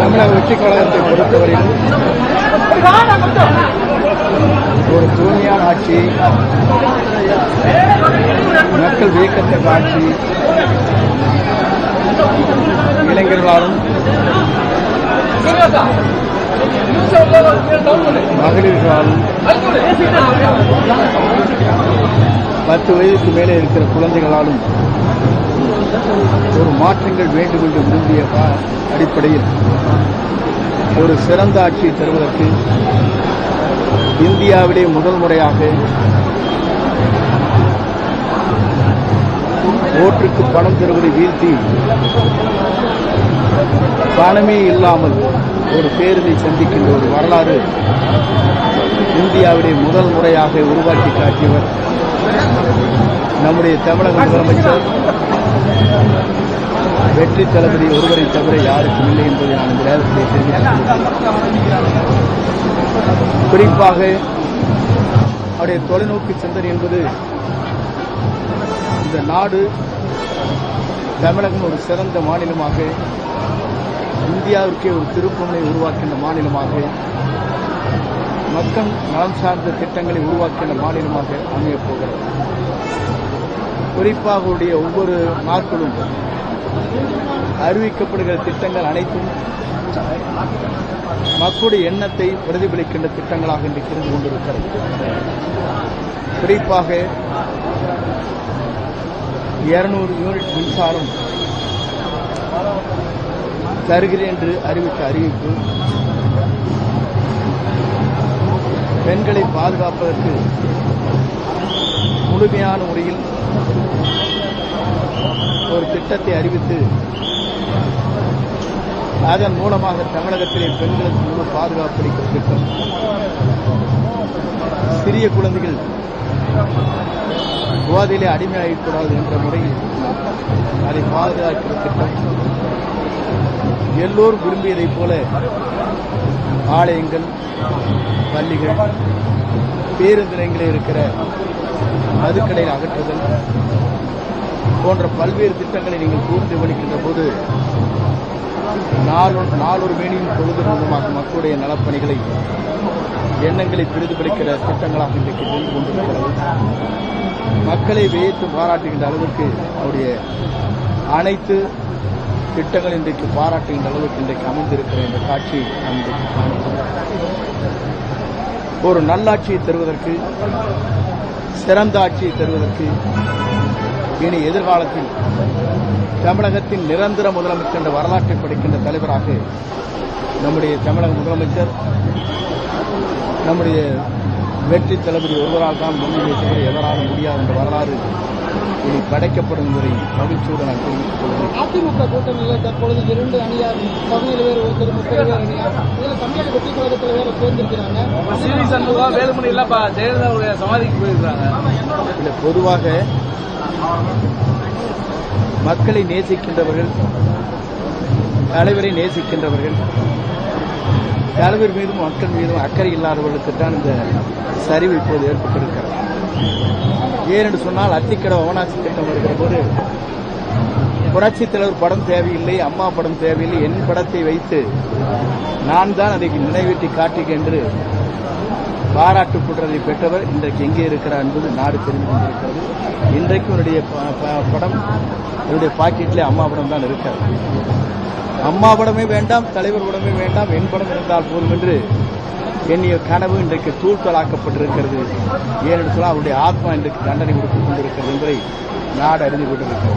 தமிழக வெற்றிக் கழகத்தை பொறுத்தவரையில் ஒரு தூய்மையான ஆட்சி, மக்கள் வியக்கத்தக்க ஆட்சி, இளைஞர்களாலும் மகளிர்களாலும் 10 வயதுக்கு மேலே இருக்கிற குழந்தைகளாலும் ஒரு மாற்றங்கள் வேண்டும் என்று விரும்பிய அடிப்படையில் ஒரு சிறந்த ஆட்சியை தருவதற்கு இந்தியாவிலே முதல் முறையாக ஓட்டுக்கு பணம் தருவதை வீழ்த்தி பணமே இல்லாமல் ஒரு பேருந்தை சந்திக்கின்ற ஒரு வரலாறு இந்தியாவிலே முதல் முறையாக உருவாக்கி காட்டியவர் நம்முடைய தமிழக முதலமைச்சர் வெற்றி தளபதி ஒருவரை தவிர யாருக்கும் இல்லை என்பதை நான் இந்த நேரத்தில் தெரிவித்துள்ளேன். குறிப்பாக அவருடைய தொலைநோக்கு சிந்தனை என்பது இந்த நாடு தமிழகம் ஒரு சிறந்த மாநிலமாக, இந்தியாவிற்கே ஒரு திருப்புமுனை உருவாக்கின்ற மாநிலமாக, மக்கள் நலம் சார்ந்த திட்டங்களை உருவாக்கின்ற மாநிலமாக அமையப் போகிறது. குறிப்பாக அவருடைய ஒவ்வொரு நாட்களும் அறிவிக்கப்படுகிற திட்டங்கள் அனைத்தும் மக்களுடைய எண்ணத்தை பிரதிபலிக்கின்ற திட்டங்களாக இன்றைக்கு இருந்து கொண்டிருக்கிறது. குறிப்பாக 200 யூனிட் மின்சாரம் தருகிறேன் என்று அறிவித்த அறிவிப்பு, பெண்களை பாதுகாப்பதற்கு முழுமையான முறையில் ஒரு திட்டத்தை அறிவித்து அதன் மூலமாக தமிழகத்திலே பெண்களுக்கு முழு பாதுகாப்பு அளிக்கிற திட்டம், சிறிய குழந்தைகள் போதையிலே அடிமையாகக்கூடாது என்ற முறையில் அதை பாதுகாக்கிற திட்டம், எல்லோரும் விரும்பியதைப் போல ஆலயங்கள், பள்ளிகள், பேருந்து நிலையங்களில் இருக்கிற மதுக்கடையில் அகற்றுதல் போன்ற பல்வேறு திட்டங்களை நீங்கள் கூர்ந்து வலிக்கின்ற போது நாளொரு மேனியும் பொழுது மூலமாக மக்களுடைய நலப்பணிகளை, எண்ணங்களை பிரதிபலிக்கிற திட்டங்களாக இன்றைக்கு சென்று கொண்டிருக்கிறது. மக்களை வியத்து பாராட்டுகின்ற அளவுக்கு அவருடைய அனைத்து திட்டங்கள் இன்றைக்கு பாராட்டுகின்ற அளவுக்கு இன்றைக்கு அமைந்திருக்கிற இந்த காட்சி இன்றைக்கு காணுகிறோம். ஒரு நல்லாட்சியை தருவதற்கு, சிறந்த ஆட்சியை தருவதற்கு, இனி எதிர்காலத்தில் தமிழகத்தின் நிரந்தர முதலமைச்சர் என்ற வரலாற்றை படைக்கின்ற தலைவராக நம்முடைய தமிழக முதலமைச்சர், நம்முடைய வெற்றி தளபதி ஒருவரால் தான் முன்னிலை தவிர எவராலும் முடியாது என்ற வரலாறு இனி படைக்கப்படும் என்பதை மகிழ்ச்சியோடு நான் தெரிவித்துக் கொள்கிறேன். அதிமுக கூட்டணியில் தற்பொழுது 2 அணியார், 17 பேர் ஒருத்தர், 30 பேர் அணியார், இதில் தமிழக வெற்றி கழகத்தில் வேற சேர்ந்திருக்கிறாங்க. வேலுமணி எல்லாம் ஜெயலலிதாவுடைய சமாதிக்கு போயிருக்கிறாங்க. இல்லை, பொதுவாக மக்களை நேசிக்கின்றவர்கள், தலைவரை நேசிக்கின்றவர்கள், தலைவர் மீதும் மக்கள் மீதும் அக்கறை இல்லாதவர்களுக்குத்தான் இந்த சரிவு இப்போது ஏற்பட்டிருக்கிறது. ஏனென்று சொன்னால், அத்திக்கடவு அவனாசி திட்டம் வருகிற போது புரட்சித் தலைவர் படம் தேவையில்லை, அம்மா படம் தேவையில்லை, என் படத்தை வைத்து நான் தான் அதை நினைவேற்றி காட்டுகிறேன் என்று பாராட்டு குற்றத்தை பெற்றவர் இன்றைக்கு எங்கே இருக்கிறார் என்பது நாடு தெரிந்து கொண்டிருக்கிறது. இன்றைக்கு என்னுடைய படம், என்னுடைய பாக்கெட்டிலே அம்மா படம் தான் இருக்கிறது. அம்மா படமே வேண்டாம், தலைவர் படமே வேண்டாம், என் படம் இருந்தால் போதும் என்று எண்ணிய கனவு இன்றைக்கு தூள்தலாக்கப்பட்டிருக்கிறது. ஏனென்று சொன்னால் அவருடைய ஆத்மா இன்றைக்கு தண்டனை கொடுத்துக் கொண்டிருக்கிறது என்பதை நாடு அறிந்து கொண்டிருக்கிறது.